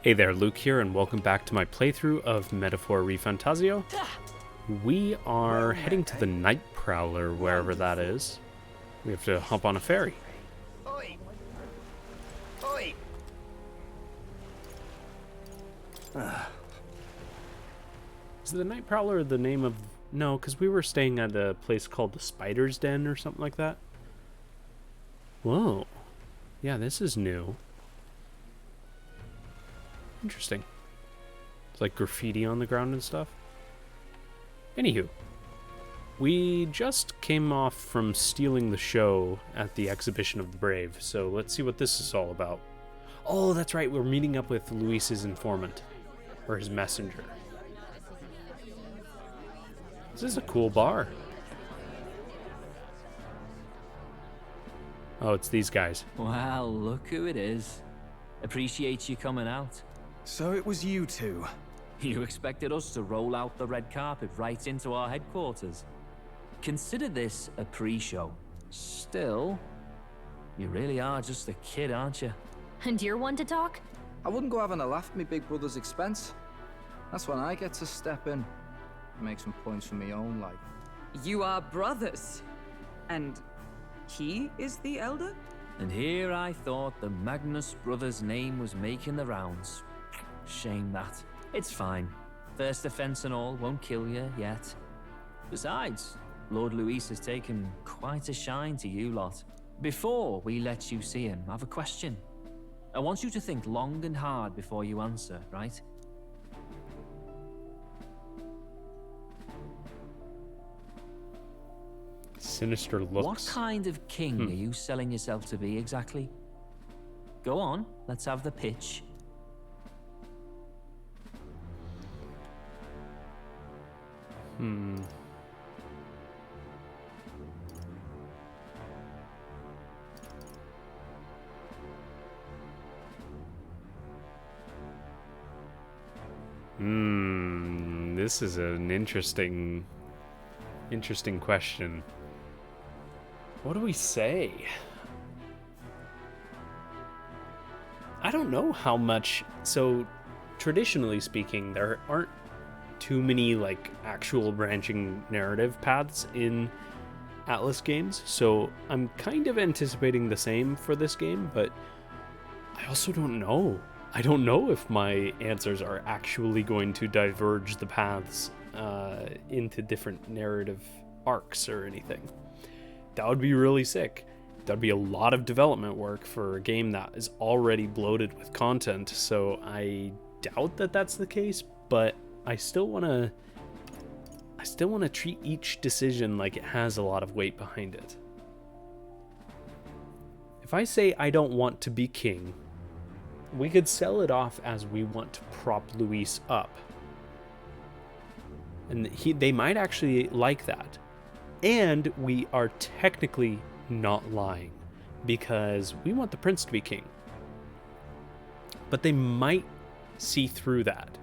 Hey there, Luke here, and welcome back to my playthrough of Metaphor ReFantazio. We are heading to the Night Prowler, wherever that is. We have to hop on a ferry. Oi! Oi! Is the Night Prowler the name of... No, because we were staying at a place called the Spider's Den or something like that. Whoa. Yeah, this is new. Interesting. It's like graffiti on the ground and stuff. Anywho. We just came off from stealing the show at the Exhibition of the Brave, so let's see what this is all about. Oh, that's right, we're meeting up with Luis's informant. Or his messenger. This is a cool bar. Oh, it's these guys. Well, look who it is. Appreciate you coming out. So it was you two. You expected us to roll out the red carpet right into our headquarters. Consider this a pre-show. Still, you really are just a kid, aren't you? And you're one to talk? I wouldn't go having a laugh at me big brother's expense. That's when I get to step in and make some points for my own life. You are brothers. And he is the elder? And here I thought the Magnus brothers' name was making the rounds. Shame that. It's fine. First offense and all won't kill you yet. Besides, Lord Luis has taken quite a shine to you lot. Before we let you see him, I have a question. I want you to think long and hard before you answer, right? Sinister looks. What kind of king are you selling yourself to be exactly? Go on, let's have the pitch. This is an interesting question. What do we say? I don't know how much. So, traditionally speaking, there aren't too many like actual branching narrative paths in Atlas games, so I'm kind of anticipating the same for this game, but I also don't know. I don't know if my answers are actually going to diverge the paths into different narrative arcs or anything. That would be really sick. That'd be a lot of development work for a game that is already bloated with content, so I doubt that that's the case, but I still want to treat each decision like it has a lot of weight behind it. If I say I don't want to be king, we could sell it off as we want to prop Luis up. And they might actually like that. And we are technically not lying, because we want the prince to be king. But they might see through that.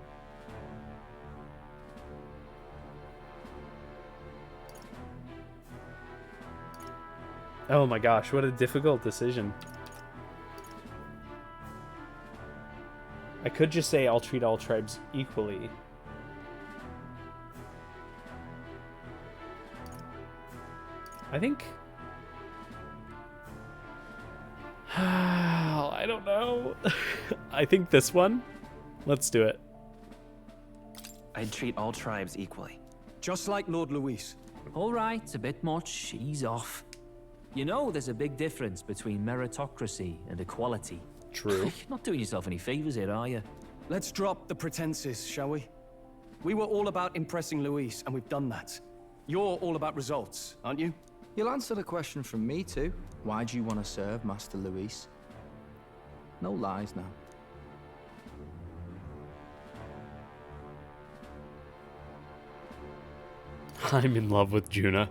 Oh my gosh, what a difficult decision. I could just say I'll treat all tribes equally. I think... I don't know. I think this one. Let's do it. I'd treat all tribes equally. Just like Lord Luis. All right, a bit much, ease off. You know there's a big difference between meritocracy and equality. True. You're not doing yourself any favors here, are you? Let's drop the pretenses, shall we? We were all about impressing Luis, and we've done that. You're all about results, aren't you? You'll answer the question from me too. Why do you want to serve Master Luis? No lies now. I'm in love with Juna.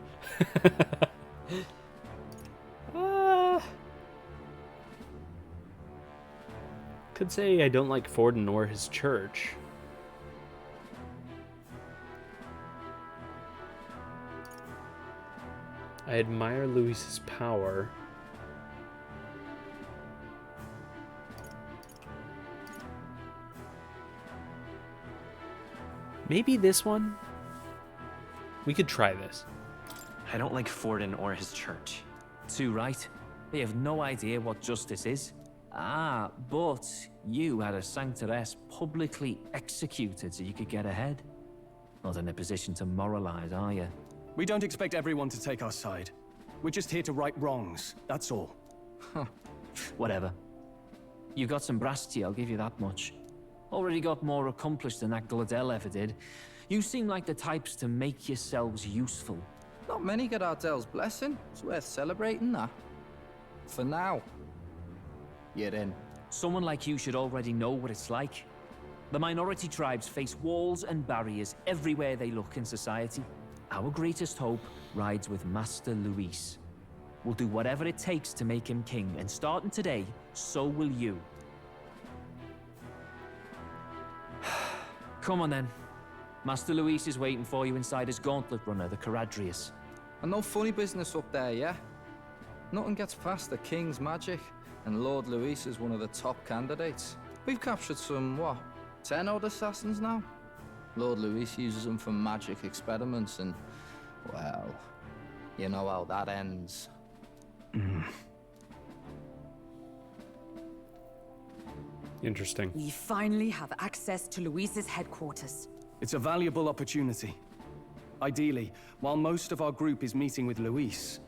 Could say I don't like Forden or his church. I admire Luis's power. Maybe this one? We could try this. I don't like Forden or his church. Too right. They have no idea what justice is. Ah, but you had a sanctoress publicly executed so you could get ahead. Not in a position to moralize, are you? We don't expect everyone to take our side. We're just here to right wrongs, that's all. Whatever. You got some brass to you, I'll give you that much. Already got more accomplished than that Gladell ever did. You seem like the types to make yourselves useful. Not many get Ardell's blessing. It's worth celebrating that. For now. You're in. Someone like you should already know what it's like. The minority tribes face walls and barriers everywhere they look in society. Our greatest hope rides with Master Luis. We'll do whatever it takes to make him king, and starting today, so will you. Come on then. Master Luis is waiting for you inside his gauntlet runner, the Charadrius. And no funny business up there, yeah? Nothing gets past the king's magic, and Lord Luis is one of the top candidates. We've captured some, what, 10 odd assassins now? Lord Luis uses them for magic experiments, and, well, you know how that ends. Interesting. We finally have access to Luis's headquarters. It's a valuable opportunity. Ideally, while most of our group is meeting with Luis,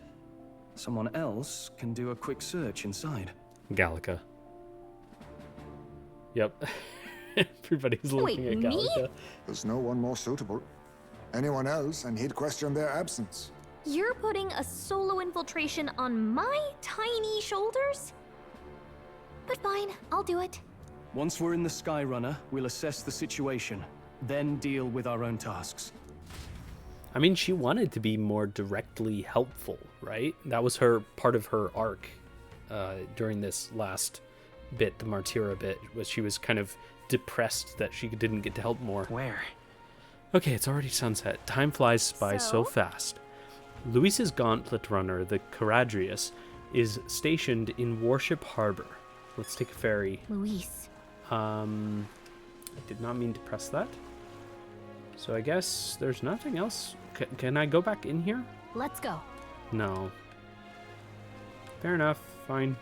someone else can do a quick search inside. Gallica. Yep. Everybody's looking at Gallica. There's no one more suitable. Anyone else, and he'd question their absence. You're putting a solo infiltration on my tiny shoulders? But fine, I'll do it. Once we're in the Skyrunner, we'll assess the situation, then deal with our own tasks. I mean, she wanted to be more directly helpful, right? That was her part of her arc during this last bit, the Martyra bit, was she was kind of depressed that she didn't get to help more. Where? Okay, it's already sunset. Time flies by so fast. Luis's gauntlet runner, the Charadrius, is stationed in Warship Harbor. Let's take a ferry. Luis. I did not mean to press that. So I guess there's nothing else. Can I go back in here? Let's go. No. Fair enough. Fine.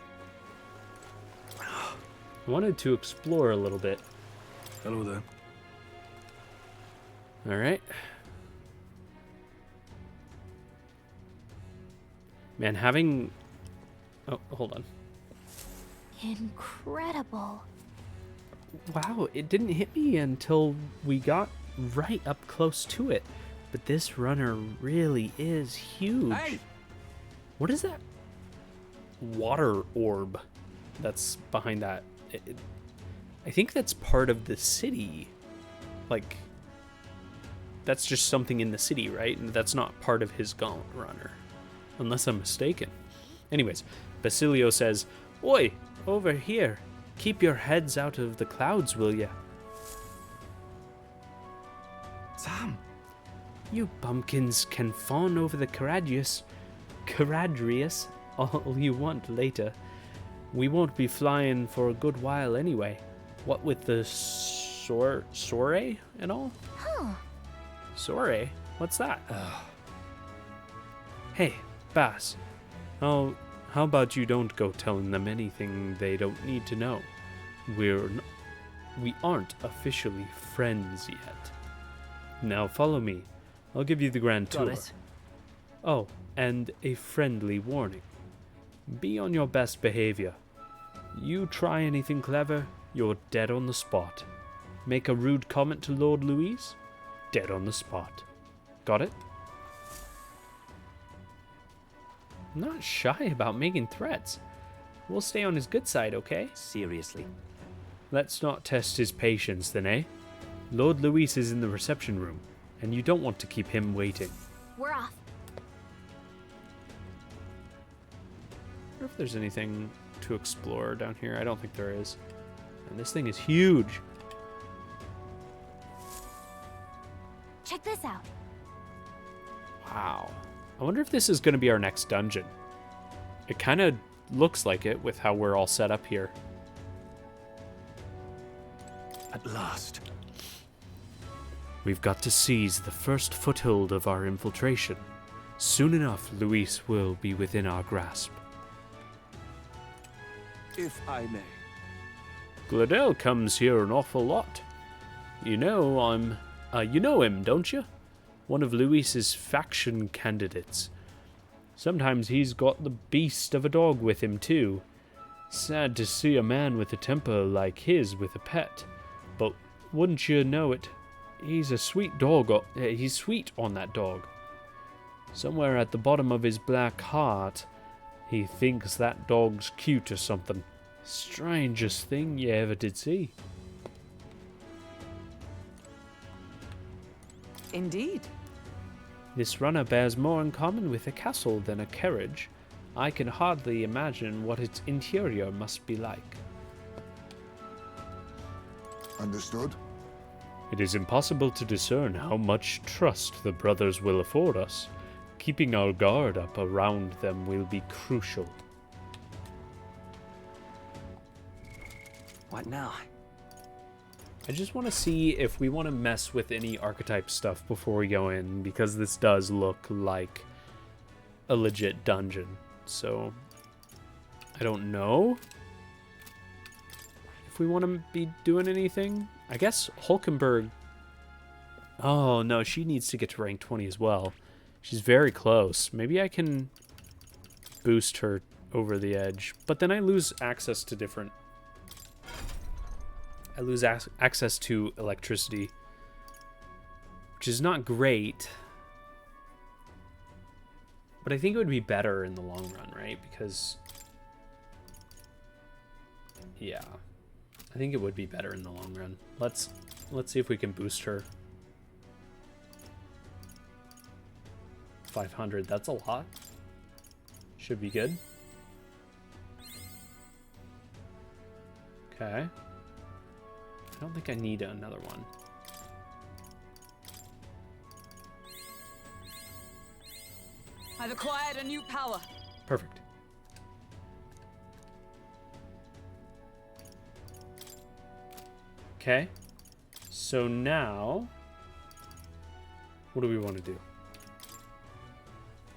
I wanted to explore a little bit. Hello there. All right. Man, having... Oh, hold on. Incredible. Wow, it didn't hit me until we got right up close to it. But this runner really is huge. Hey! What is that water orb that's behind that? I think that's part of the city. Like, that's just something in the city, right? And that's not part of his gauntlet runner. Unless I'm mistaken. Anyways, Basilio says, "Oi, over here. Keep your heads out of the clouds, will ya?" Sam! You bumpkins can fawn over the Charadrius all you want later. We won't be flying for a good while anyway. What with the soiree and all? Huh. Soiree? What's that? Hey, Bass. How about you don't go telling them anything they don't need to know? We aren't officially friends yet. Now follow me. I'll give you the grand tour. Got it. Oh, and a friendly warning. Be on your best behavior. You try anything clever, you're dead on the spot. Make a rude comment to Lord Luis, dead on the spot. Got it? I'm not shy about making threats. We'll stay on his good side, okay? Seriously. Let's not test his patience then, eh? Lord Luis is in the reception room, and you don't want to keep him waiting. We're off. I wonder if there's anything to explore down here. I don't think there is. And this thing is huge. Check this out. Wow. I wonder if this is going to be our next dungeon. It kind of looks like it with how we're all set up here. At last. We've got to seize the first foothold of our infiltration. Soon enough, Luis will be within our grasp. If I may. Gladel comes here an awful lot. You know you know him, don't you? One of Luis's faction candidates. Sometimes he's got the beast of a dog with him, too. Sad to see a man with a temper like his with a pet. But wouldn't you know it, he's a sweet dog. He's sweet on that dog. Somewhere at the bottom of his black heart, he thinks that dog's cute or something. Strangest thing you ever did see. Indeed. This runner bears more in common with a castle than a carriage. I can hardly imagine what its interior must be like. Understood? It is impossible to discern how much trust the brothers will afford us. Keeping our guard up around them will be crucial. What now? I just want to see if we want to mess with any archetype stuff before we go in, because this does look like a legit dungeon. So, I don't know if we want to be doing anything. I guess Hulkenberg... Oh, no, she needs to get to rank 20 as well. She's very close. Maybe I can boost her over the edge. But then I lose access to different... I lose access to electricity, which is not great. But I think it would be better in the long run, right? Because, yeah, I think it would be better in the long run. Let's see if we can boost her. 500, that's a lot. Should be good. Okay. I don't think I need another one. I've acquired a new power. Perfect. Okay. So now, what do we want to do?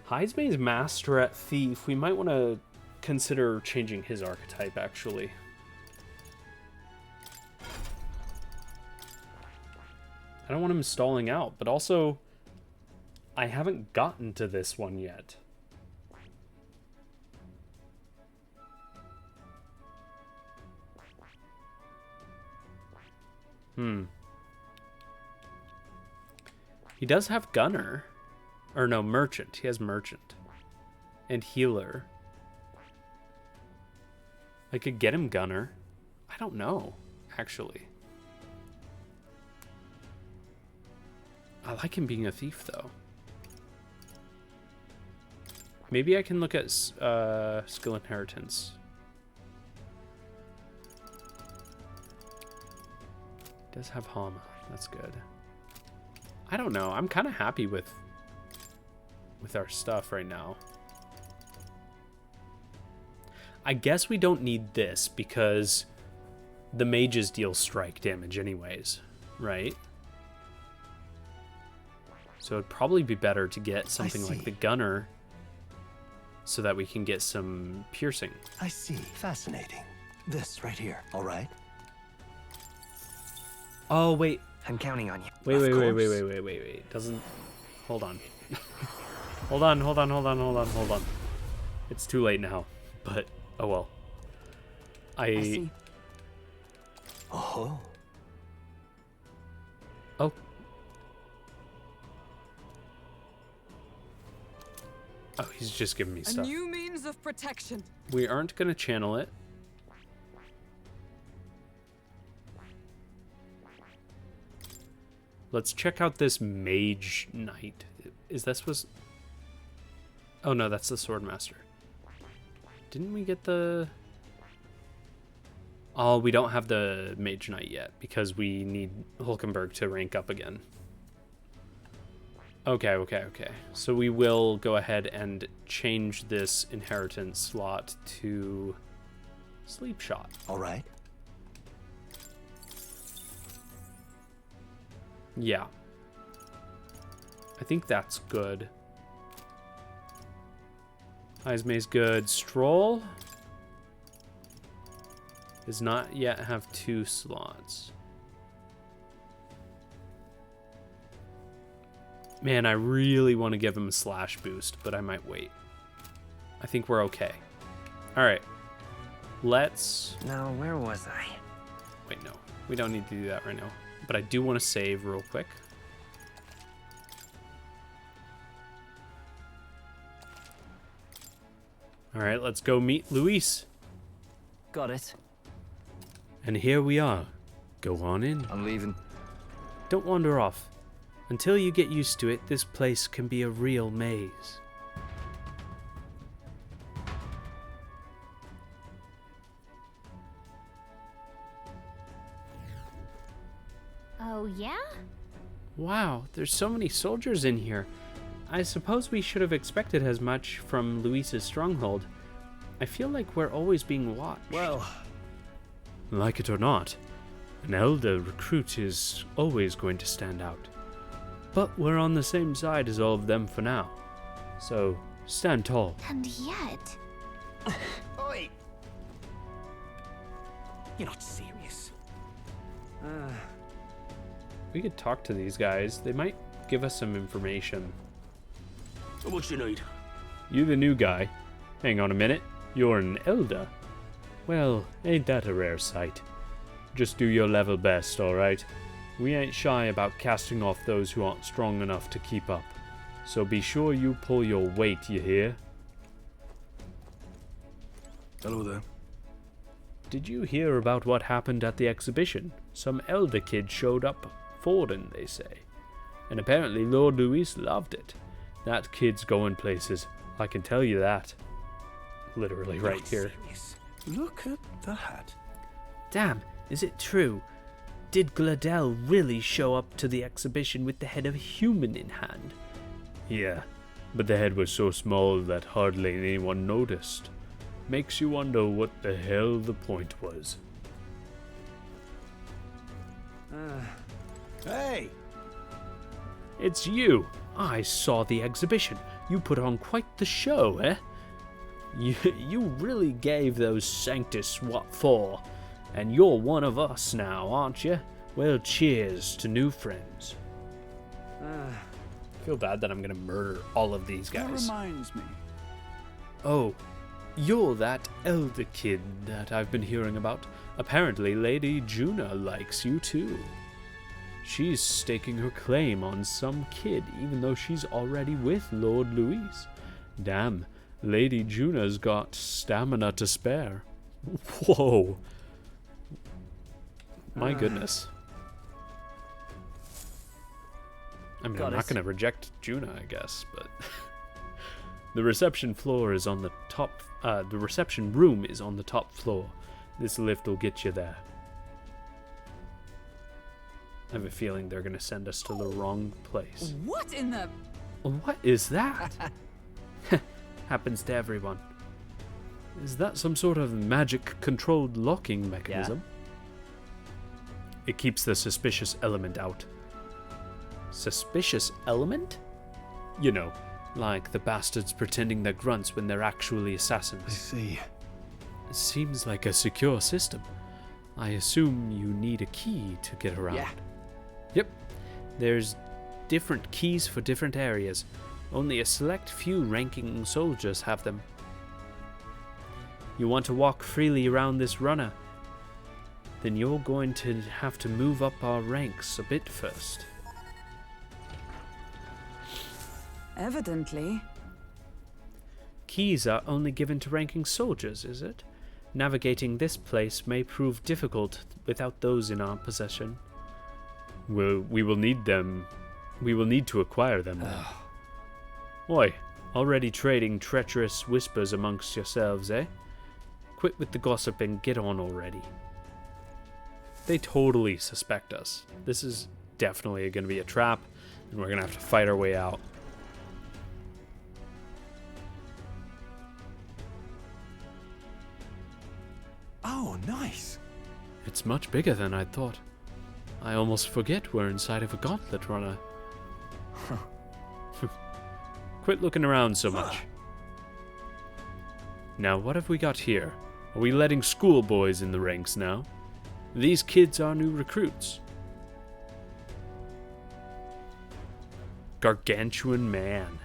Heismay's Master at Thief. We might want to consider changing his archetype, actually. I don't want him stalling out, but also, I haven't gotten to this one yet. He does have Gunner. Or no, Merchant. He has Merchant. And Healer. I could get him Gunner. I don't know, actually. I like him being a thief, though. Maybe I can look at skill inheritance. Does have Hama. That's good. I don't know. I'm kind of happy with our stuff right now. I guess we don't need this because the mages deal strike damage anyways, right? So it'd probably be better to get something like the Gunner so that we can get some piercing. I see. Fascinating. This right here, all right? Oh, wait. I'm counting on you. Wait. Doesn't... Hold on. Hold on. It's too late now, but oh well. I see. Oh. Oh. Oh, he's just giving me stuff. A new means of protection. We aren't going to channel it. Let's check out this Mage Knight. Is this was... Oh no, that's the Swordmaster. Didn't we get the... Oh, we don't have the Mage Knight yet because we need Hulkenberg to rank up again. Okay. So we will go ahead and change this inheritance slot to Sleep Shot. All right. Yeah. I think that's good. Ismay's good. Stroll does not yet have 2 slots. Man, I really want to give him a slash boost, but I might wait. I think we're okay. All right. Let's... Now, where was I? Wait, no. We don't need to do that right now. But I do want to save real quick. All right, let's go meet Luis. Got it. And here we are. Go on in. I'm leaving. Don't wander off. Until you get used to it, this place can be a real maze. Oh, yeah? Wow, there's so many soldiers in here. I suppose we should have expected as much from Luis's stronghold. I feel like we're always being watched. Well, like it or not, an elder recruit is always going to stand out. But we're on the same side as all of them for now. So, stand tall. And yet... Oi! You're not serious. We could talk to these guys. They might give us some information. What you need? You the new guy. Hang on a minute. You're an elder. Well, ain't that a rare sight? Just do your level best, alright? We ain't shy about casting off those who aren't strong enough to keep up. So be sure you pull your weight, you hear? hello there. Did you hear about what happened at the exhibition? Some elder kid showed up Forden, they say. And apparently Lord Luis loved it. That kid's going places, I can tell you that. Literally right here. Serious. Look at that. Damn, is it true? Did Gladel really show up to the exhibition with the head of a human in hand? Yeah, but the head was so small that hardly anyone noticed. Makes you wonder what the hell the point was. Hey! It's you! I saw the exhibition. You put on quite the show, eh? You really gave those Sanctus what for. And you're one of us now, aren't you? Well, cheers to new friends. I feel bad that I'm gonna murder all of these guys. That reminds me. Oh, you're that elder kid that I've been hearing about. Apparently Lady Juna likes you too. She's staking her claim on some kid, even though she's already with Lord Luis. Damn, Lady Juna's got stamina to spare. Whoa. My goodness. I mean, I'm not going to reject Juna, I guess, but... The reception floor is on the top... the reception room is on the top floor. This lift will get you there. I have a feeling they're going to send us to the wrong place. What in the... What is that? Happens to everyone. Is that some sort of magic-controlled locking mechanism? It keeps the suspicious element out. Suspicious element? You know, like the bastards pretending they're grunts when they're actually I assassins. see. It seems like a secure system. I assume you need a key to get around. Yeah. Yep. There's different keys for different areas. Only a select few ranking soldiers have them. You want to walk freely around this runner? Then you're going to have to move up our ranks a bit first. Evidently. Keys are only given to ranking soldiers, is it? Navigating this place may prove difficult without those in our possession. We will need them. We will need to acquire them then. Oi, already trading treacherous whispers amongst yourselves, eh? Quit with the gossip and get on already. They totally suspect us. This is definitely going to be a trap, and we're going to have to fight our way out. Oh, nice. It's much bigger than I thought. I almost forget we're inside of a gauntlet runner. Quit looking around so much. Now, what have we got here? Are we letting schoolboys in the ranks now? These kids are new recruits. Gargantuan man.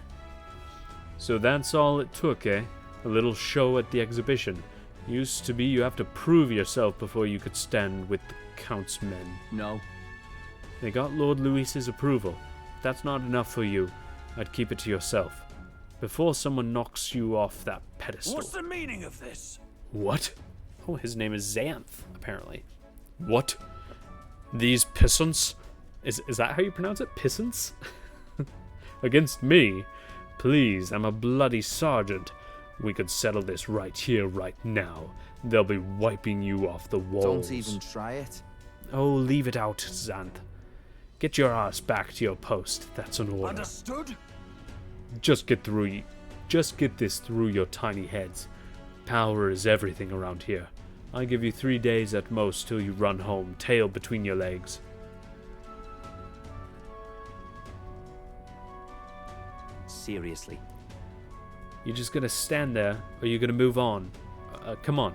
So that's all it took, eh? A little show at the exhibition. Used to be you have to prove yourself before you could stand with the Count's men. No. They got Lord Luis's approval. If that's not enough for you, I'd keep it to yourself. Before someone knocks you off that pedestal. What's the meaning of this? What? Oh, his name is Xanth, apparently. What? These pissants? Is that how you pronounce it? Pissants? Against me? Please, I'm a bloody sergeant. We could settle this right here, right now. They'll be wiping you off the walls. Don't even try it. Oh, leave it out, Xanth. Get your ass back to your post. That's an order. Understood? Just get this through your tiny heads. Power is everything around here. I give you 3 days at most till you run home, tail between your legs. Seriously. You just gonna stand there, or you gonna move on? Come on.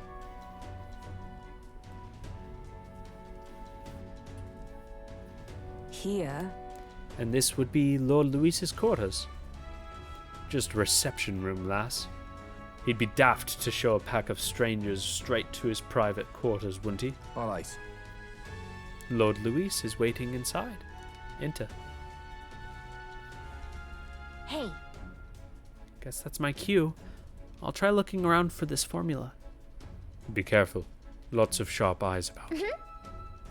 Here? And this would be Lord Luis's quarters. Just a reception room, lass. He'd be daft to show a pack of strangers straight to his private quarters, wouldn't he? All right. Lord Luis is waiting inside. Enter. Hey, Guess that's my cue. I'll try looking around for this formula. Be careful. Lots of sharp eyes about.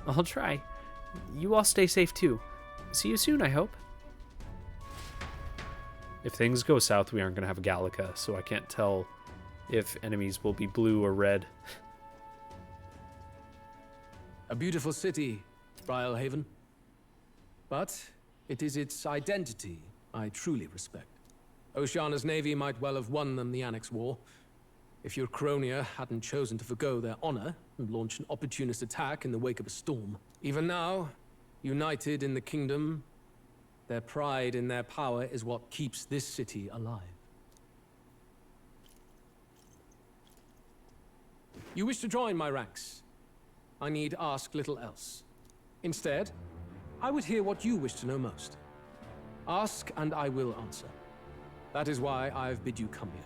I'll try. You all stay safe too. See you soon, I hope. If things go south, we aren't going to have a Gallica, so I can't tell if enemies will be blue or red. A beautiful city, Brialhaven. But it is its identity I truly respect. Oceana's navy might well have won them the Annex War, if your Cronia hadn't chosen to forgo their honor and launch an opportunist attack in the wake of a storm. Even now, united in the kingdom, their pride in their power is what keeps this city alive. You wish to join my ranks. I need ask little else. Instead, I would hear what you wish to know most. Ask and I will answer. That is why I've bid you come here.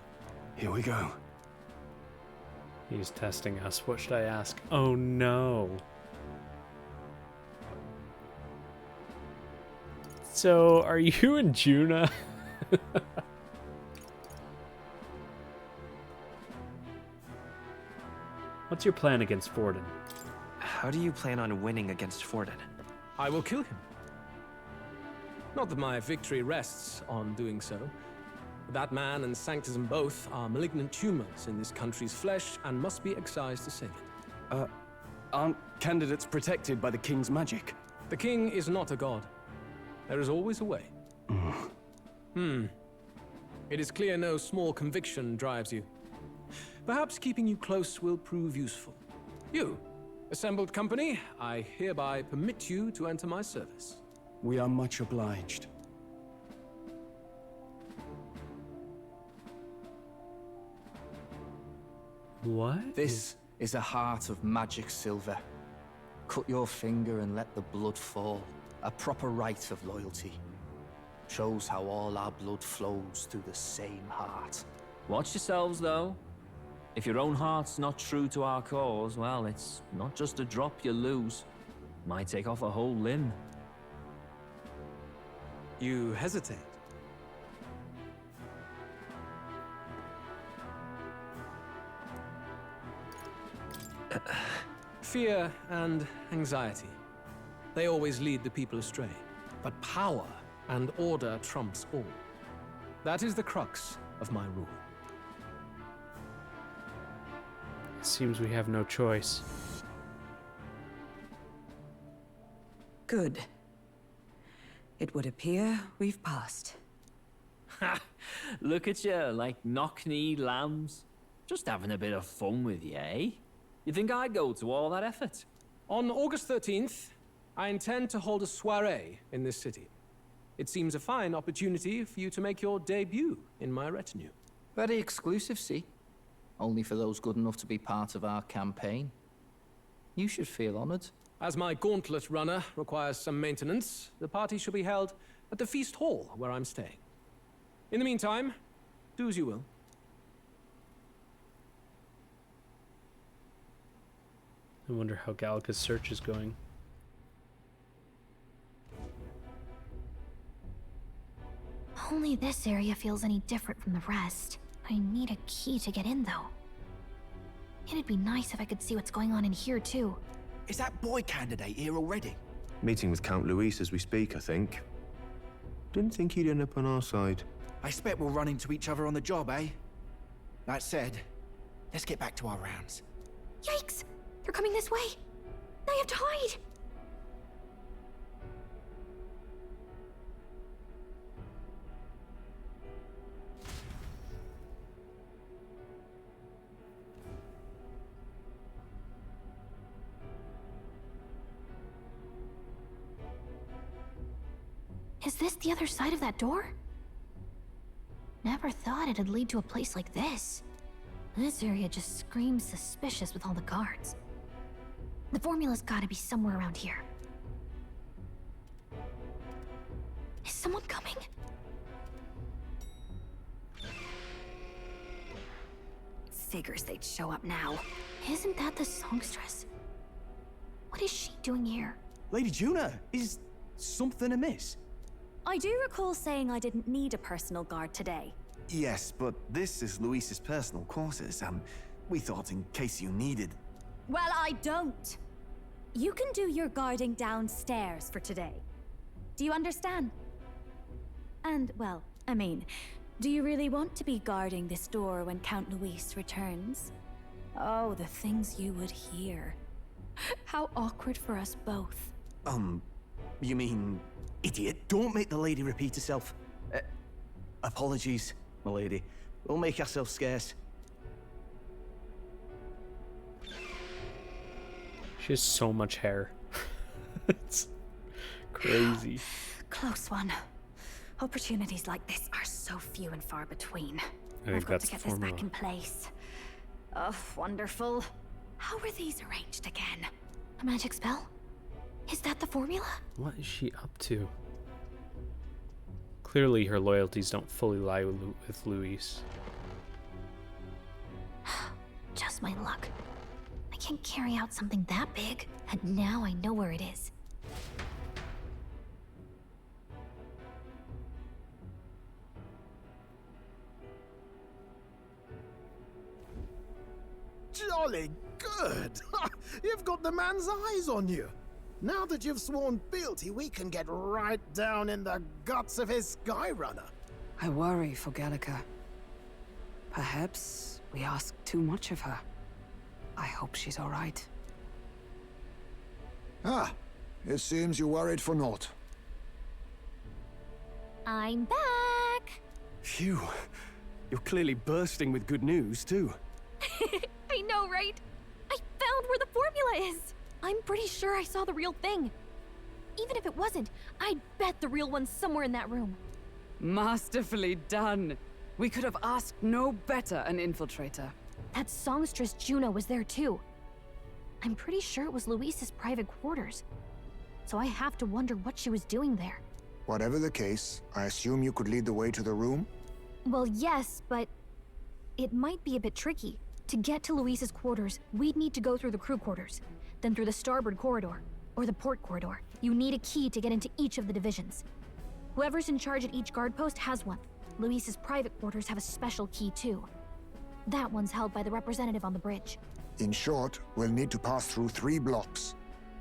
Here we go. He's testing us. What should I ask? Oh no. So, are you and Juna? What's your plan against Forden? How do you plan on winning against Forden? I will kill him. Not that my victory rests on doing so. That man and Sanctism both are malignant tumors in this country's flesh and must be excised to save it. Aren't candidates protected by the king's magic? The king is not a god. There is always a way. It is clear no small conviction drives you. Perhaps keeping you close will prove useful. You, assembled company, I hereby permit you to enter my service. We are much obliged. What? This is a heart of magic silver. Cut your finger and let the blood fall. A proper rite of loyalty. Shows how all our blood flows through the same heart. Watch yourselves, though. If your own heart's not true to our cause, well, it's not just a drop you lose. Might take off a whole limb. You hesitate. Fear and anxiety. They always lead the people astray. But power and order trumps all. That is the crux of my rule. Seems we have no choice. Good. It would appear we've passed. Ha! Look at you, like knock-kneed lambs. Just having a bit of fun with you, eh? You think I'd go to all that effort? On August 13th, I intend to hold a soiree in this city. it seems a fine opportunity for you to make your debut in my retinue. Very exclusive, see? Only for those good enough to be part of our campaign. You should feel honored. As my gauntlet runner requires some maintenance, the party shall be held at the feast hall where I'm staying. In the meantime, do as you will. I wonder how Gallica's search is going. Only this area feels any different from the rest. I need a key to get in, though. It'd be nice if I could see what's going on in here, too. Is that boy candidate here already? Meeting with Count Luis as we speak, I think. Didn't think he'd end up on our side. I expect we'll run into each other on the job, eh? That said, let's get back to our rounds. Yikes! They're coming this way! I have to hide! Is this the other side of that door? Never thought it'd lead to a place like this. This area just screams suspicious with all the guards. The formula's gotta be somewhere around here. Is someone coming? Figures they'd show up now. Isn't that the songstress? What is she doing here? Lady Juna, is something amiss? I do recall saying I didn't need a personal guard today. Yes, but this is Luis's personal quarters, and we thought in case you needed... Well, I don't. You can do your guarding downstairs for today. Do you understand? And, well, I mean, do you really want to be guarding this door when Count Luis returns? Oh, the things you would hear. How awkward for us both. You mean... Idiot, don't make the lady repeat herself. Apologies, my lady. We'll make ourselves scarce. She has so much hair. It's crazy. Close one. Opportunities like this are so few and far between. I think I've got that's to get the this formula. back in place. Oh, wonderful. How were these arranged again? A magic spell? Is that the formula? What is she up to? Clearly her loyalties don't fully lie with Luis. Just my luck. I can't carry out something that big, and now I know where it is. Jolly good! You've got the man's eyes on you. Now that you've sworn fealty, we can get right down in the guts of his Skyrunner. I worry for Gallica. Perhaps we ask too much of her. I hope she's all right. Ah, it seems you worried for naught. I'm back! Phew. You're clearly bursting with good news, too. I know, right? I found where the formula is! I'm pretty sure I saw the real thing. Even if it wasn't, I'd bet the real one's somewhere in that room. Masterfully done. We could have asked no better an infiltrator. That songstress Juno was there too. I'm pretty sure it was Luis's private quarters. So I have to wonder what she was doing there. Whatever the case, I assume you could lead the way to the room? Well, yes, but it might be a bit tricky. To get to Luis's quarters, we'd need to go through the crew quarters, then through the starboard corridor, or the port corridor. You need a key to get into each of the divisions. Whoever's in charge at each guard post has one. Luis's private quarters have a special key too. That one's held by the representative on the bridge. In short, we'll need to pass through 3 blocks.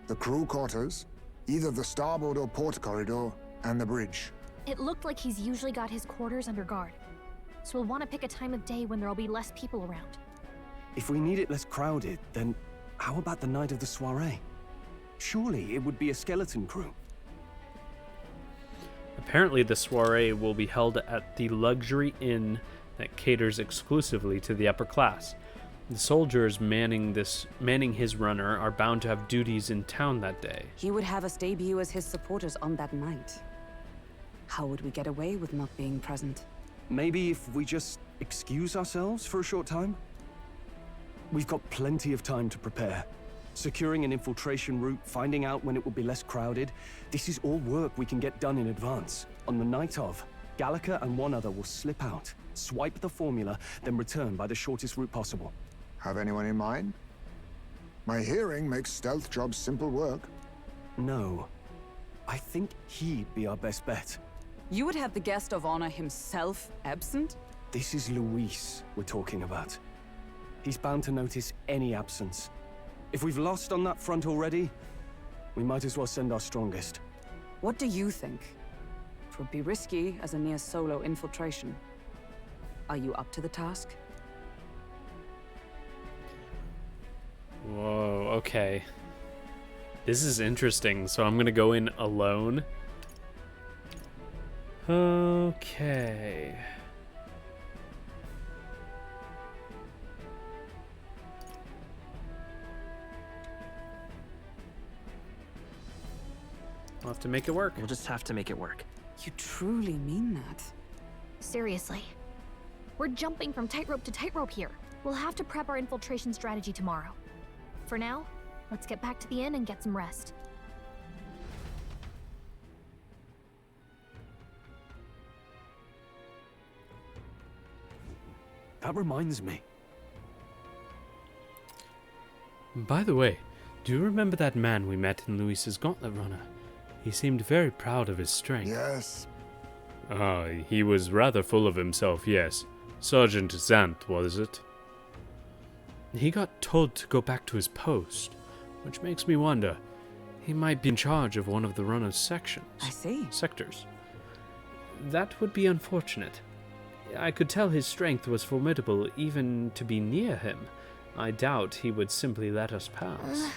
The crew quarters, either the starboard or port corridor, and the bridge. It looked like he's usually got his quarters under guard. So we'll want to pick a time of day when there'll be less people around. If we need it less crowded, then how about the night of the soiree? Surely it would be a skeleton crew. Apparently the soiree will be held at the luxury inn that caters exclusively to the upper class. The soldiers manning his runner are bound to have duties in town that day. He would have us debut as his supporters on that night. How would we get away with not being present? Maybe if we just excuse ourselves for a short time? We've got plenty of time to prepare. Securing an infiltration route, finding out when it will be less crowded. This is all work we can get done in advance. On the night of, Gallica and one other will slip out, swipe the formula, then return by the shortest route possible. Have anyone in mind? My hearing makes stealth jobs simple work. No. I think he'd be our best bet. You would have the guest of honor himself absent? This is Luis we're talking about. He's bound to notice any absence. If we've lost on that front already, we might as well send our strongest. What do you think? It would be risky as a near-solo infiltration. Are you up to the task? Whoa, okay. This is interesting, so I'm gonna go in alone. Okay. I'll have to make it work. We'll just have to make it work. You truly mean that? Seriously. We're jumping from tightrope to tightrope here. We'll have to prep our infiltration strategy tomorrow. For now, let's get back to the inn and get some rest. That reminds me. By the way, do you remember that man we met in Luis's Gauntlet Runner? He seemed very proud of his strength. Yes. Ah, he was rather full of himself, yes. Sergeant Zant, was it? He got told to go back to his post, which makes me wonder. He might be in charge of one of the runner's sections. I see. Sectors. That would be unfortunate. I could tell his strength was formidable even to be near him. I doubt he would simply let us pass.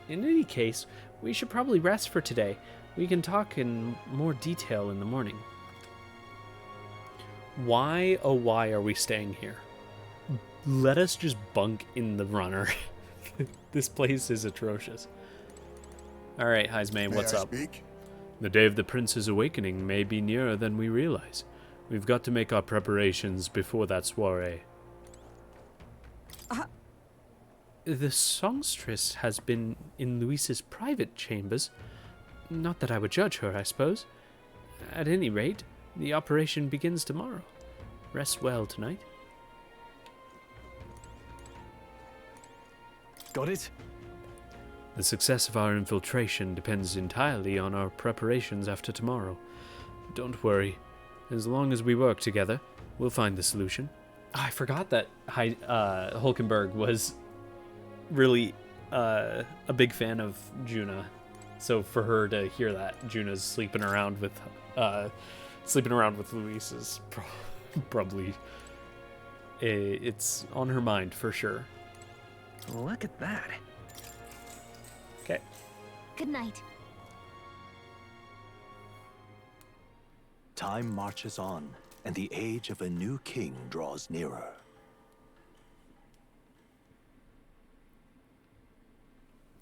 In any case, we should probably rest for today. We can talk in more detail in the morning. Why, oh why are we staying here? Let us just bunk in the runner. This place is atrocious. Alright, Heismay, what's up? Speak? The day of the prince's awakening may be nearer than we realize. We've got to make our preparations before that soiree. The songstress has been in Luis's private chambers. Not that I would judge her, I suppose. At any rate, the operation begins tomorrow. Rest well tonight. Got it? The success of our infiltration depends entirely on our preparations after tomorrow. Don't worry. As long as we work together, we'll find the solution. I forgot that Hulkenberg was really a big fan of Juna. So for her to hear that Juna's sleeping around with Luis is probably it's on her mind for sure. Look at that. Okay. Good night. Time marches on, and the age of a new king draws nearer.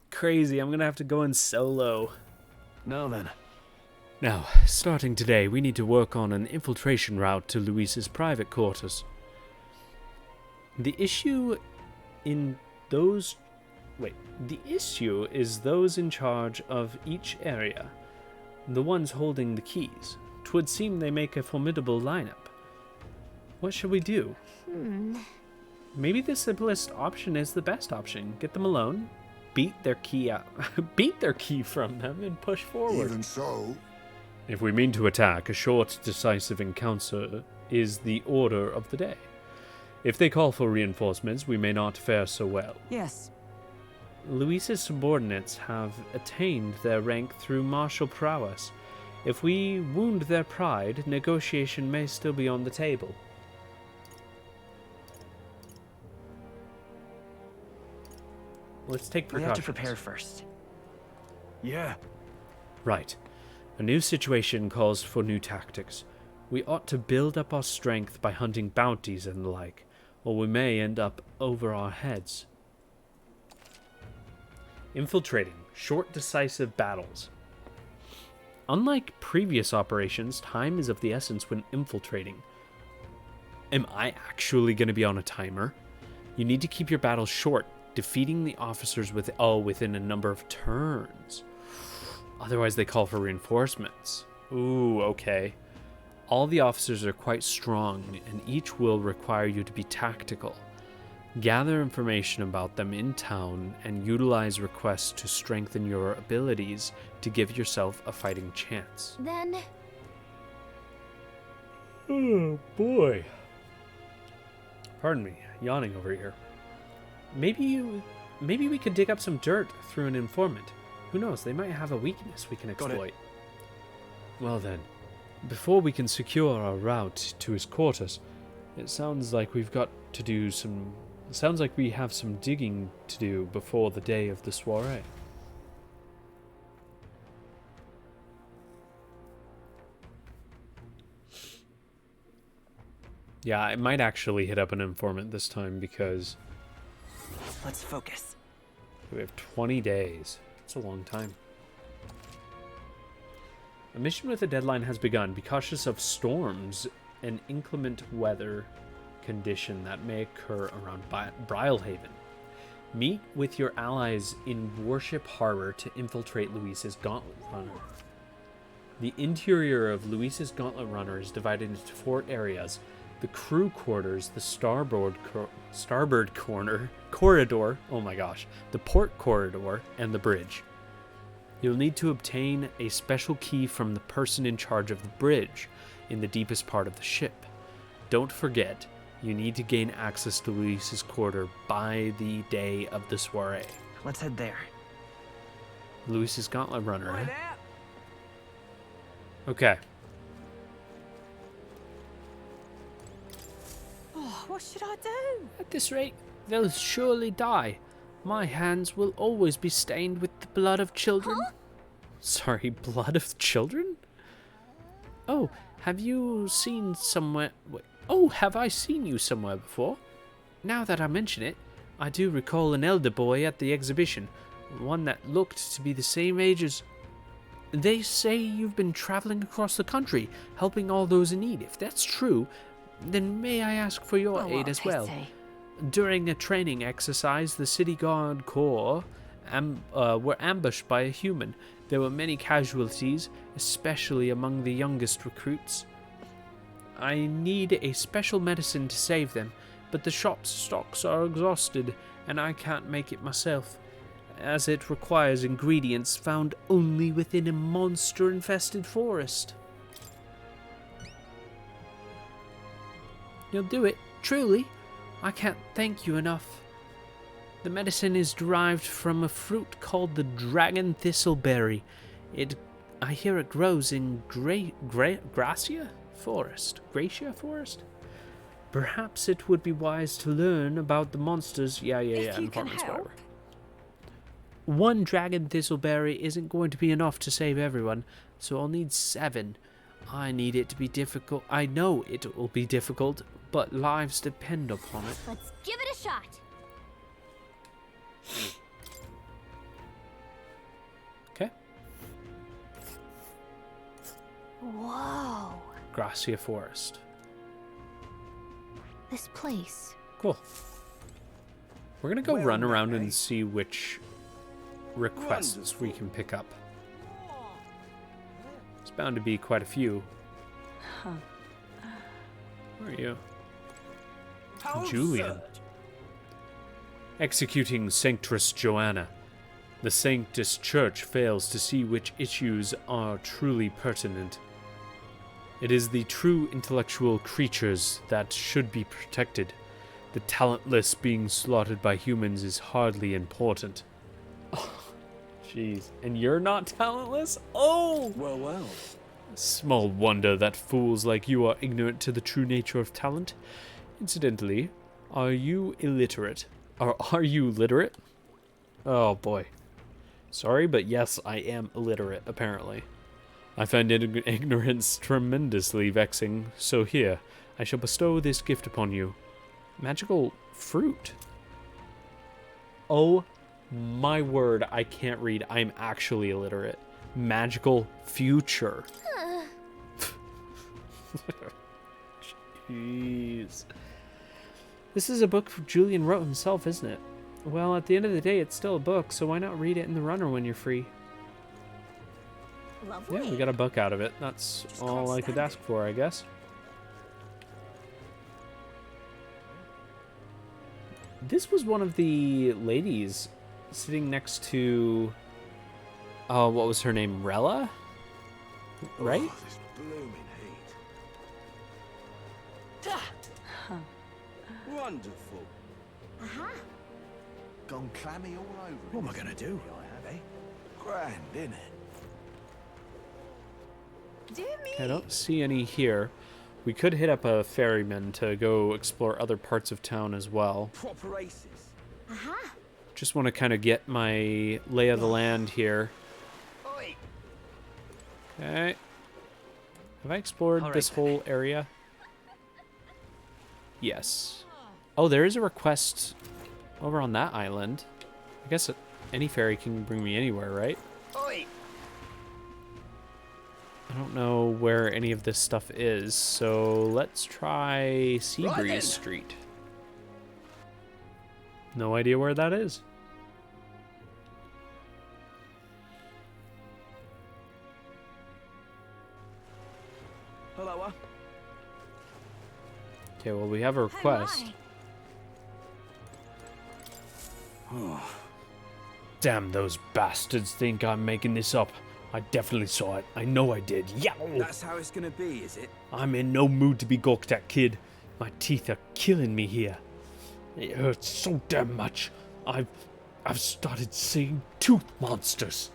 Crazy, I'm gonna have to go in solo. Now then. Now, starting today, we need to work on an infiltration route to Luis's private quarters. The issue is those in charge of each area, the ones holding the keys. 'Twould seem they make a formidable lineup. What should we do? Maybe the simplest option is the best option. Get them alone, beat their key from them, and push forward. Even so, if we mean to attack, a short, decisive encounter is the order of the day. If they call for reinforcements, we may not fare so well. Yes. Luis's subordinates have attained their rank through martial prowess. If we wound their pride, negotiation may still be on the table. Let's take precautions. We have to prepare first. Yeah. Right. A new situation calls for new tactics. We ought to build up our strength by hunting bounties and the like, or we may end up over our heads. Infiltrating. Short, decisive battles. Unlike previous operations, time is of the essence when infiltrating. Am I actually going to be on a timer? You need to keep your battles short, defeating the officers within a number of turns. Otherwise, they call for reinforcements. Ooh, okay. All the officers are quite strong, and each will require you to be tactical. Gather information about them in town and utilize requests to strengthen your abilities to give yourself a fighting chance. Then... Oh, boy. Pardon me, yawning over here. Maybe we could dig up some dirt through an informant. Who knows, they might have a weakness we can exploit. Well then, before we can secure our route to his quarters, it sounds like we have some digging to do before the day of the soiree. Yeah, I might actually hit up an informant this time because... Let's focus. We have 20 days. That's a long time. A mission with a deadline has begun. Be cautious of storms and inclement weather condition that may occur around Brylehaven. Meet with your allies in Warship Harbor to infiltrate Luis's Gauntlet Runner. The interior of Luis's Gauntlet Runner is divided into 4 areas: the crew quarters, the starboard corridor, oh my gosh, the port corridor, and the bridge. You'll need to obtain a special key from the person in charge of the bridge in the deepest part of the ship. Don't forget, you need to gain access to Luis's quarter by the day of the soiree. Let's head there. Luis's Gauntlet Runner, eh? Okay. Oh, what should I do? At this rate, they'll surely die. My hands will always be stained with the blood of children. Huh? Sorry, blood of children? Oh, have you seen somewhere... Oh, have I seen you somewhere before? Now that I mention it, I do recall an elder boy at the exhibition, one that looked to be the same age as... They say you've been traveling across the country, helping all those in need. If that's true, then may I ask for your aid as well? During a training exercise, the City Guard Corps were ambushed by a human. There were many casualties, especially among the youngest recruits. I need a special medicine to save them, but the shop's stocks are exhausted, and I can't make it myself, as it requires ingredients found only within a monster-infested forest. You'll do it, truly. I can't thank you enough. The medicine is derived from a fruit called the dragon thistleberry. I hear it grows in Gracia Forest. Perhaps it would be wise to learn about the monsters. Yeah. If you can help. One dragon thistleberry isn't going to be enough to save everyone, so I'll need 7. I need it to be difficult. I know it will be difficult, but lives depend upon it. Let's give it a shot. Okay. Whoa. Gracia Forest. This place. Cool. We're gonna go run around and see which requests we can pick up. There's bound to be quite a few. Huh. Where are you? Julian. Executing Sanctress Joanna. The Sanctus Church fails to see which issues are truly pertinent. It is the true intellectual creatures that should be protected. The talentless being slaughtered by humans is hardly important. Oh, jeez. And you're not talentless? Oh! Well. Small wonder that fools like you are ignorant to the true nature of talent. Incidentally, are you illiterate? Or are you literate? Oh boy. Sorry, but yes, I am illiterate, apparently. I find ignorance tremendously vexing, so here, I shall bestow this gift upon you. Magical fruit. Oh my word, I can't read. I'm actually illiterate. magical future. Jeez. This is a book Julian wrote himself, isn't it? Well, at the end of the day, it's still a book, so why not read it in the runner when you're free? Lovely. Yeah, we got a book out of it. That's all I could ask for, I guess. This was one of the ladies sitting next to... Oh, what was her name? Rella? Right? Oh, this blooming heat. Wonderful. Aha. Gone clammy all over. What am I gonna do? I have, eh? Grand, innit? Dear me. I don't see any here. We could hit up a ferryman to go explore other parts of town as well. Proper aces. Aha. Just want to kind of get my lay of the land here. Oi. Okay. Have I explored this whole area? Yes. Oh, there is a request over on that island. I guess any ferry can bring me anywhere, right? Oi. I don't know where any of this stuff is, so let's try Seabreeze Street. No idea where that is. Hello. Okay, well, we have a request. Oh. Damn, those bastards think I'm making this up. I definitely saw it. I know I did. Yeah. That's how it's gonna be, is it? I'm in no mood to be gawked at, kid. My teeth are killing me here. It hurts so damn much. I've started seeing tooth monsters.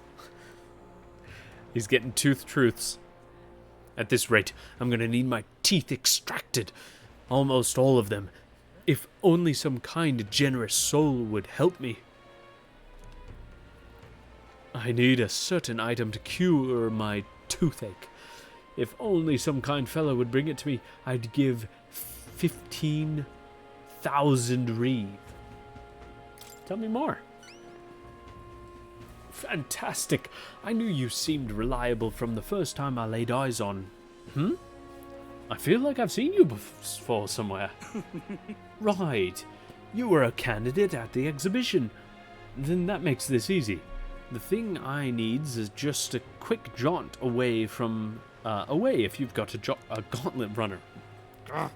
He's getting tooth truths. At this rate, I'm gonna need my teeth extracted. Almost all of them. If only some kind, generous soul would help me. I need a certain item to cure my toothache. If only some kind fellow would bring it to me, I'd give 15,000 reeve. Tell me more. Fantastic. I knew you seemed reliable from the first time I laid eyes on... I feel like I've seen you before somewhere. Right. You were a candidate at the exhibition. Then that makes this easy. The thing I needs is just a quick jaunt away from... away if you've got a gauntlet runner. Ugh.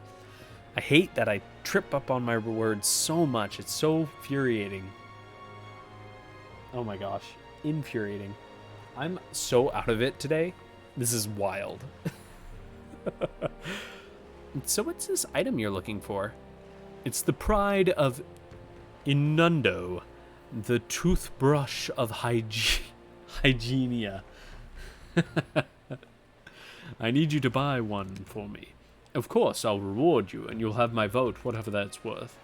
I hate that I trip up on my words so much. It's so infuriating. Oh my gosh. Infuriating. I'm so out of it today. This is wild. So what's this item you're looking for? It's the pride of Inundo, the toothbrush of hygienia. I need you to buy one for me. Of course, I'll reward you, and you'll have my vote, whatever that's worth.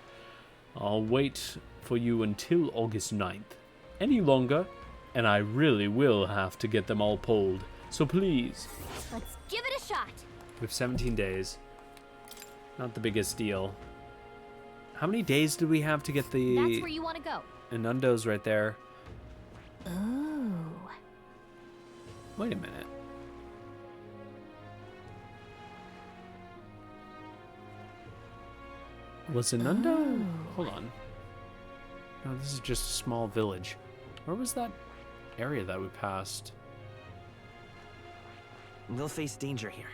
I'll wait for you until August 9th. Any longer, and I really will have to get them all pulled. So please. Let's give it a shot. We have 17 days. Not the biggest deal. How many days do we have to get the... That's where you want to go. Inundo's right there. Ooh. Wait a minute. Was Inundo? Oh. Hold on. No, this is just a small village. Where was that area that we passed? We'll face danger here.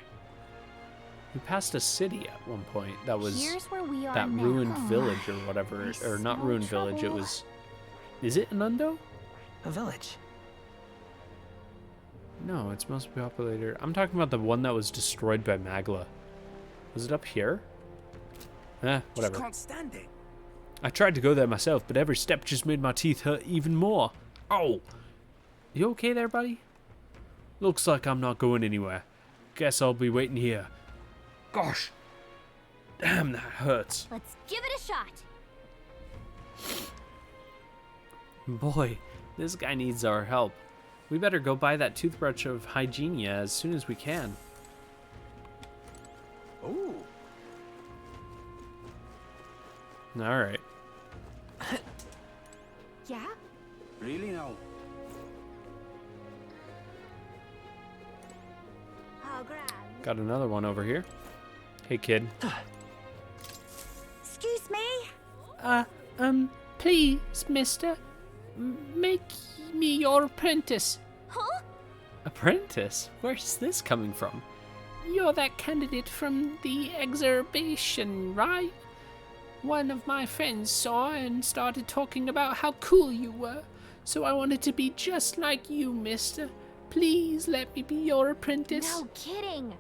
We passed a city at one point. That was Here's where we are that now. ruined village or whatever. Or not smell ruined village, it trouble. was... Is it Inundo? A village. No, it's mostly populated. I'm talking about the one that was destroyed by Magla. Was it up here? Whatever. Just can't stand it. I tried to go there myself, but every step just made my teeth hurt even more. Oh! You okay there, buddy? Looks like I'm not going anywhere. Guess I'll be waiting here. Gosh! Damn, that hurts. Let's give it a shot. Boy, this guy needs our help. We better go buy that toothbrush of hygienia as soon as we can. Ooh. Alright. Yeah? Really now? Got another one over here. Hey, kid. Excuse me? Please, mister, make me your apprentice. Huh? Apprentice? Where's this coming from? You're that candidate from the exhibition, right? One of my friends saw and started talking about how cool you were, so I wanted to be just like you, mister. Please let me be your apprentice. No kidding.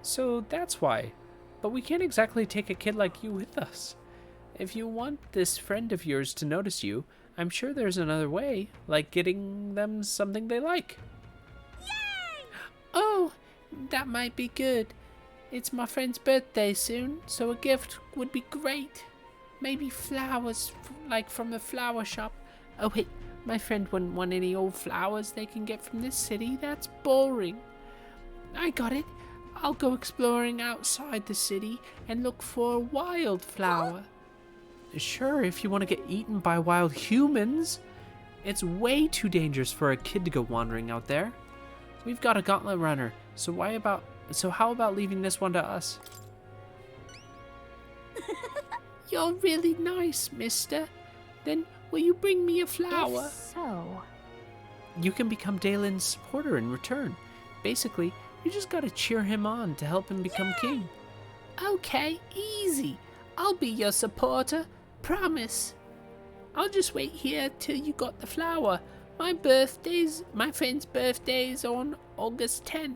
So that's why. But we can't exactly take a kid like you with us. If you want this friend of yours to notice you, I'm sure there's another way, like getting them something they like. Yay! Oh, that might be good. It's my friend's birthday soon, so a gift would be great. Maybe flowers, like from a flower shop. Oh wait, my friend wouldn't want any old flowers they can get from this city. That's boring. I got it. I'll go exploring outside the city and look for a wildflower. Sure, if you want to get eaten by wild humans. It's way too dangerous for a kid to go wandering out there. We've got a gauntlet runner, so how about leaving this one to us? You're really nice, mister. Then will you bring me a flower? If so... You can become Dalen's supporter in return. Basically, you just gotta cheer him on to help him become king. Okay, easy. I'll be your supporter. Promise. I'll just wait here till you got the flower. My friend's birthday's on August 10th.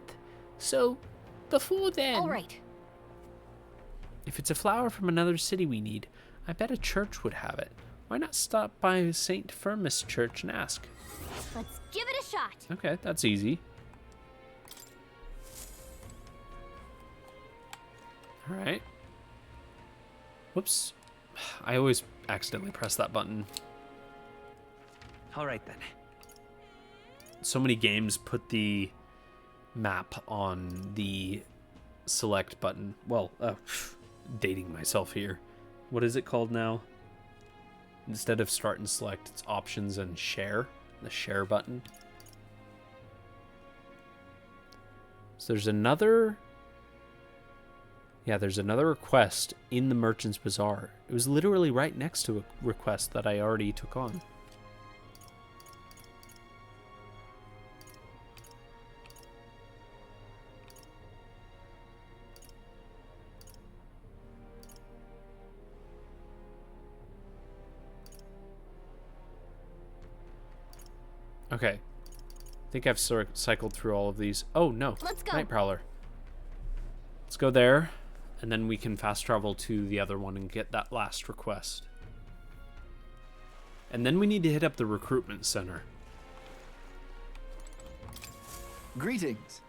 So, before then... All right. If it's a flower from another city we need, I bet a church would have it. Why not stop by St. Firmus Church and ask? Let's give it a shot. Okay, that's easy. All right. Whoops. I always accidentally press that button. All right, then. So many games put the map on the select button. Well, dating myself here. What is it called now? Instead of start and select, it's options and share. The share button. So there's another... Yeah, there's another request in the Merchant's Bazaar. It was literally right next to a request that I already took on. Okay. I think I've cycled through all of these. Oh, no. Let's go. Night Prowler. Let's go there, and then we can fast travel to the other one and get that last request. And then we need to hit up the recruitment center. Greetings.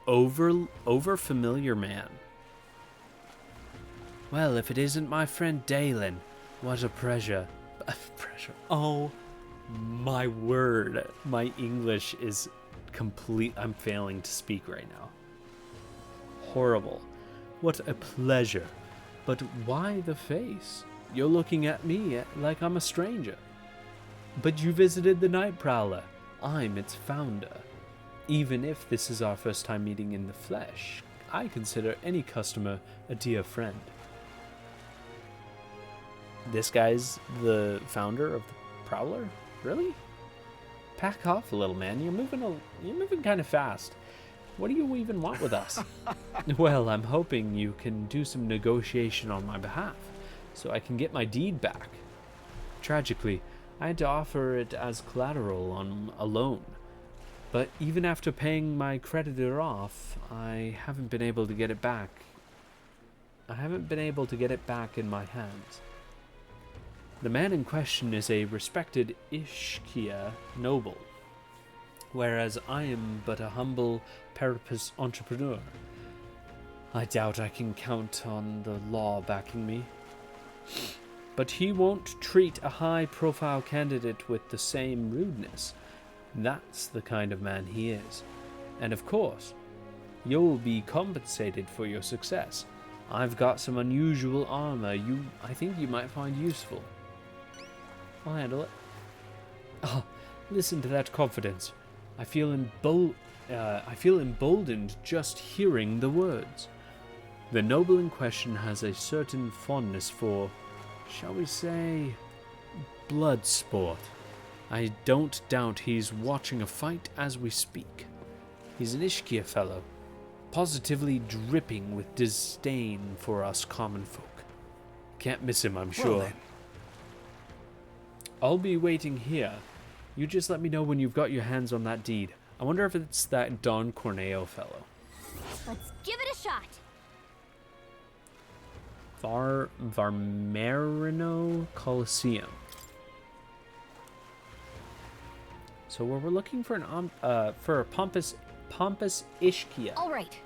Over familiar man. Well, if it isn't my friend Dalen, what a pleasure. Oh my word. My English is complete. I'm failing to speak right now. Horrible. What a pleasure. But why the face? You're looking at me like I'm a stranger. But you visited the Night Prowler. I'm its founder. Even if this is our first time meeting in the flesh, I consider any customer a dear friend. This guy's the founder of the Prowler? Really? Back off a little, man. You're moving kind of fast. What do you even want with us? Well, I'm hoping you can do some negotiation on my behalf, so I can get my deed back. Tragically, I had to offer it as collateral on a loan. But even after paying my creditor off, I haven't been able to get it back. In my hands. The man in question is a respected Ishkia noble, whereas I am but a humble parapus entrepreneur. I doubt I can count on the law backing me. But he won't treat a high-profile candidate with the same rudeness. That's the kind of man he is. And of course, you'll be compensated for your success. I've got some unusual armor I think you might find useful. I'll handle it. Oh, listen to that confidence. I feel I feel emboldened just hearing the words. The noble in question has a certain fondness for, shall we say, blood sport. I don't doubt he's watching a fight as we speak. He's an Ishkia fellow, positively dripping with disdain for us common folk. Can't miss him, I'm sure. Well, I'll be waiting here. You just let me know when you've got your hands on that deed. I wonder if it's that Don Corneo fellow. Let's give it a shot. Varmerino Coliseum. So we're looking for a pompous Ishkia. All right.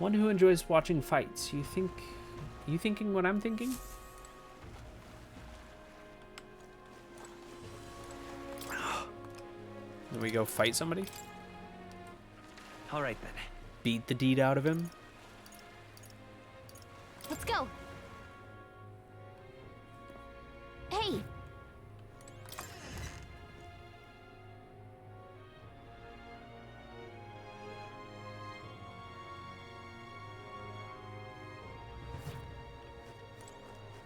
One who enjoys watching fights. You thinking what I'm thinking? There we go, fight somebody. All right then. Beat the deed out of him. Let's go. Hey.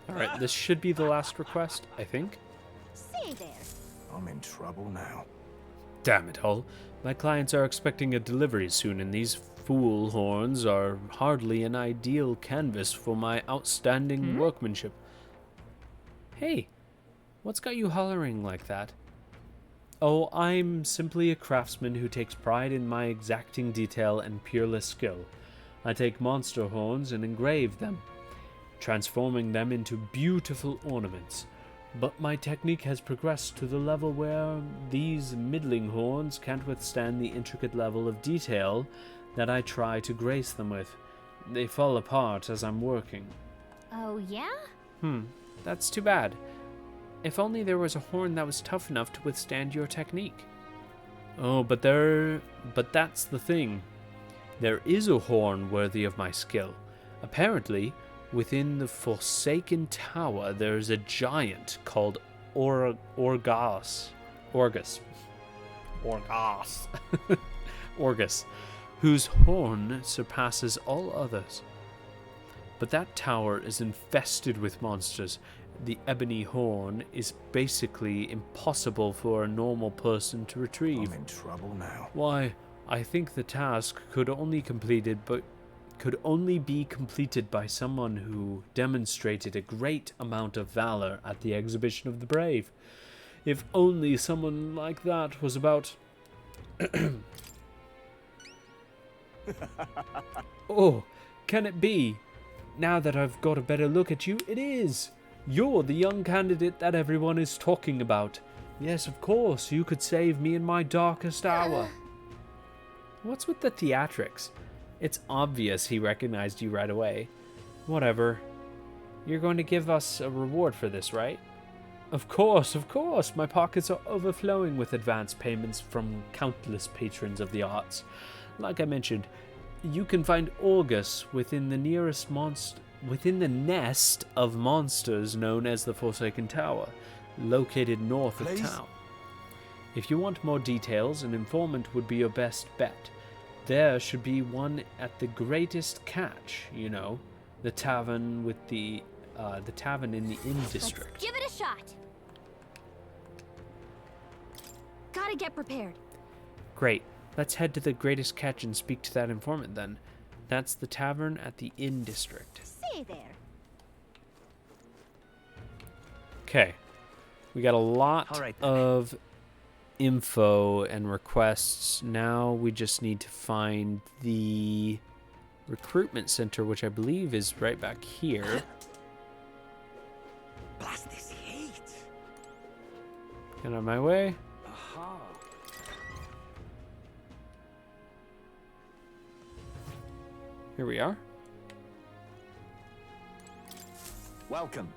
Alright, this should be the last request, I think. Stay there. I'm in trouble now. Damn it, Hull. My clients are expecting a delivery soon, and these fool horns are hardly an ideal canvas for my outstanding workmanship. Hey, what's got you hollering like that? Oh, I'm simply a craftsman who takes pride in my exacting detail and peerless skill. I take monster horns and engrave them, transforming them into beautiful ornaments. But my technique has progressed to the level where these middling horns can't withstand the intricate level of detail that I try to grace them with. They fall apart as I'm working. Oh, yeah? That's too bad. If only there was a horn that was tough enough to withstand your technique. Oh, but that's the thing. There is a horn worthy of my skill. Apparently, within the Forsaken Tower, there is a giant called Orgus, whose horn surpasses all others. But that tower is infested with monsters. The ebony horn is basically impossible for a normal person to retrieve. I'm in trouble now. Why, I think the task could only be completed by someone who demonstrated a great amount of valor at the Exhibition of the Brave. If only someone like that was about... Oh, can it be? Now that I've got a better look at you, it is! You're the young candidate that everyone is talking about. Yes, of course, you could save me in my darkest hour. What's with the theatrics? It's obvious he recognized you right away. Whatever. You're going to give us a reward for this, right? Of course, of course. My pockets are overflowing with advance payments from countless patrons of the arts. Like I mentioned, you can find Orgus within the nest of monsters known as the Forsaken Tower, located north of town. If you want more details, an informant would be your best bet. There should be one at the Greatest Catch, you know, the tavern with the tavern in the Inn District. Let's give it a shot. Gotta get prepared. Great. Let's head to the Greatest Catch and speak to that informant then. That's the tavern at the Inn District. Stay there. Okay. We got a lot of info and requests. Now we just need to find the recruitment center, which I believe is right back here. Blast this heat. Get out of my way. Aha. Here we are. Welcome.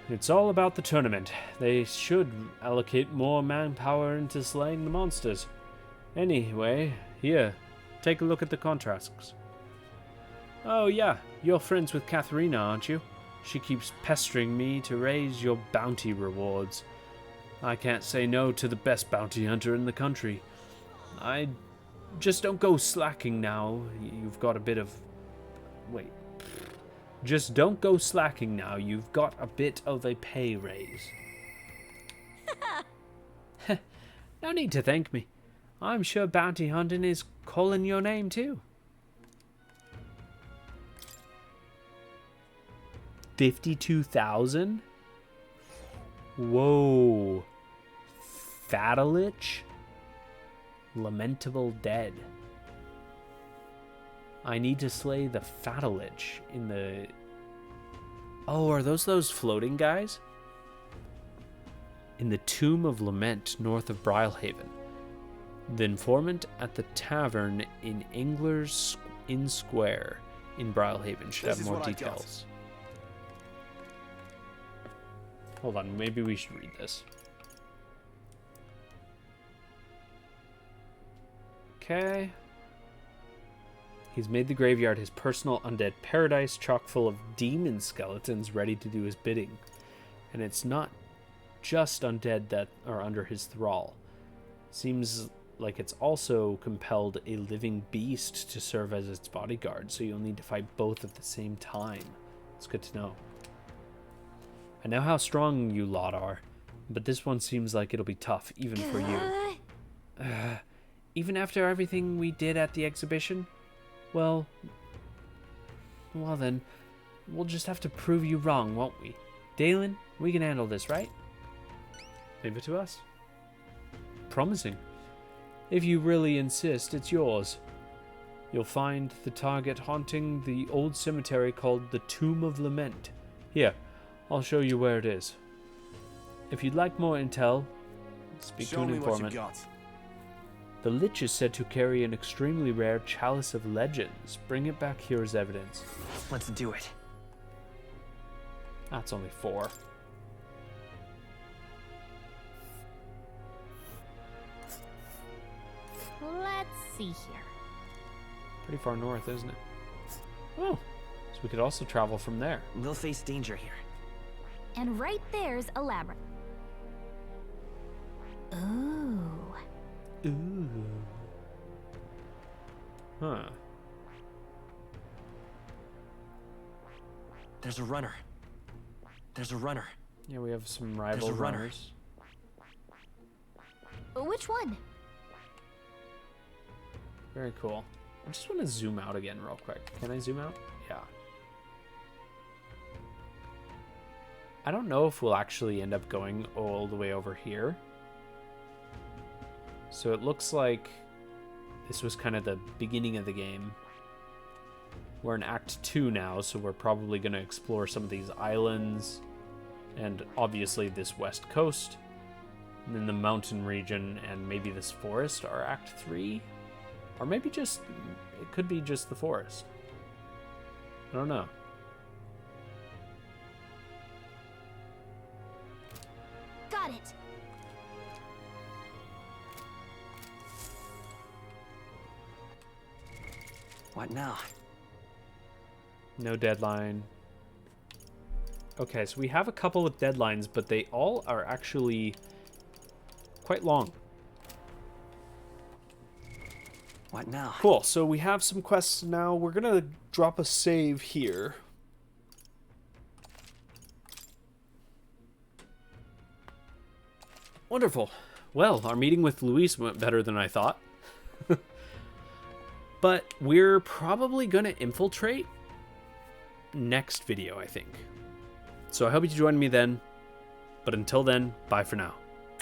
It's all about the tournament. They should allocate more manpower into slaying the monsters. Anyway, here, take a look at the contracts. Oh yeah, you're friends with Katharina, aren't you? She keeps pestering me to raise your bounty rewards. I can't say no to the best bounty hunter in the country. Just don't go slacking now. You've got a bit of... Wait. Just don't go slacking now. You've got a bit of a pay raise. No need to thank me. I'm sure bounty hunting is calling your name too. 52,000? Whoa. Fatalich? Lamentable dead. I need to slay the Fatalich in the... Oh, are those floating guys? In the Tomb of Lament north of Brylehaven. The informant at the tavern in Angler's Inn Square in Brylehaven should have more details. Hold on, maybe we should read this. Okay. He's made the graveyard his personal undead paradise, chock full of demon skeletons ready to do his bidding. And it's not just undead that are under his thrall. Seems like it's also compelled a living beast to serve as its bodyguard, so you'll need to fight both at the same time. It's good to know. I know how strong you lot are, but this one seems like it'll be tough, even for you. Even after everything we did at the exhibition? Well then, we'll just have to prove you wrong, won't we? Dalen, we can handle this, right? Leave it to us. Promising. If you really insist, it's yours. You'll find the target haunting the old cemetery called the Tomb of Lament. Here, I'll show you where it is. If you'd like more intel, speak to an informant. The Lich is said to carry an extremely rare Chalice of Legends. Bring it back here as evidence. Let's do it. That's only 4. Let's see here. Pretty far north, isn't it? Oh, so we could also travel from there. We'll face danger here. And right there's a labyrinth. Ooh. Ooh. Huh. There's a runner. There's a runner. Yeah, we have some rival runners. Which one? Very cool. I just want to zoom out again real quick. Can I zoom out? Yeah. I don't know if we'll actually end up going all the way over here. So it looks like this was kind of the beginning of the game. We're in Act 2 now, so we're probably going to explore some of these islands. And obviously this west coast. And then the mountain region and maybe this forest are Act 3. Or maybe just, it could be just the forest. I don't know. Got it. What now? No deadline. Okay, so we have a couple of deadlines, but they all are actually quite long. What now? Cool, so we have some quests now. We're gonna drop a save here. Wonderful. Well, our meeting with Luis went better than I thought. But we're probably gonna infiltrate next video, I think. So I hope you join me then. But until then, bye for now.